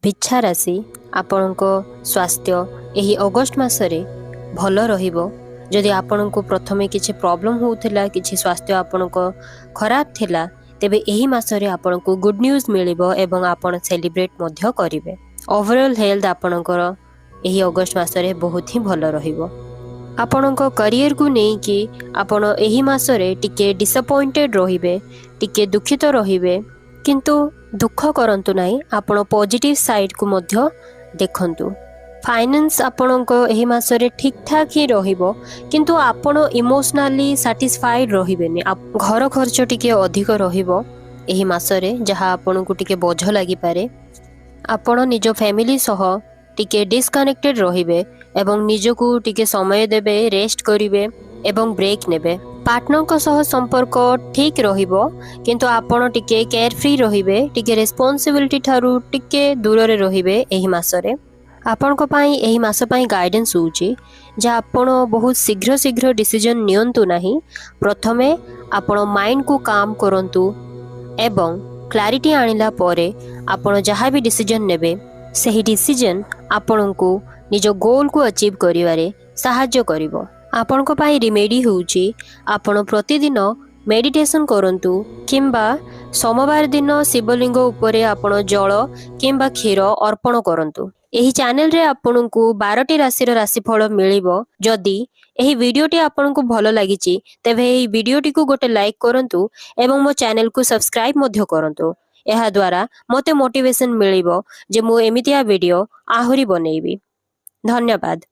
भिक्षा राशि आपण स्वास्थ्य यही अगस्ट मासरे भल रहिबो। जदि आपण को प्रथमे किछि प्रॉब्लम होउथिला किछि स्वास्थ्य आपण को खराब थिला तेबे एही मासरे आपण को गुड न्यूज मिलिबो एवं आपण सेलिब्रेट मध्य करिवे। ओवरऑल हेल्थ आपणकर एही अगस्ट मासरे बहुत ही भल रहिबो। आपण करियर को नहीं कि आपण एही मासरे टिके डिसअपॉइंटेड रहिबे, टिके दुखित रहिबे, किंतु दुख करंतु नाही। आपण पॉजिटिव साइड को मध्य देखंतु। फाइनेंस आपण एही मासरे ठीक ठाक ही रहिबो, किंतु आपण इमोशनली सैटिस्फाइड रहिबेनी। घर खर्च टिके अधिक रहिबो एही मासरे, जहा आपण को टिके बोझ लागि पारे। आपण निज फैमिली सह टिके डिस्कनेक्टेड रहिबे एवं निजको टिके समय देबे, रेस्ट करिवे एवं ब्रेक नेबे। पार्टनर को सह संपर्क ठीक रहिबो, किंतु आपण टिके केयर फ्री रहिबे, टिके रिस्पांसिबिलिटी थारु टिके दूर रे रहिबे एही मासरे। आपण को पाई एही मास पाई गाइडेंस होउची जे आपण बहुत शीघ्र शीघ्र डिसीजन नियंतु नाही। प्रथमे आपण माइंड को काम करंतु एवं क्लैरिटी आनिला परे आपण जहाँ भी डिसीजन नेबे सही डिसीजन आपण को निज गोल को अचीव करिवारे सहाय्य करिवो। आपण को पाई रिमेडी होउची आपण प्रतिदिन मेडिटेशन करंतु किंबा सोमवार दिन शिवलिंग उपरे आपण जल किंबा क्षीर अर्पण करंतु। एही चैनल रे आपण को 12टी राशि राशिफल मिलिबो। जदि एही वीडियोटी आपण को भलो लागिची तेबे एही वीडियोटी को गोटे लाइक करंतु एवं मो चैनल को सब्सक्राइब मध्य करंतु। एहा द्वारा मते मोटिवेशन मिलिबो जे मु एमितिया वीडियो आहुरी बनेइबी। धन्यवाद।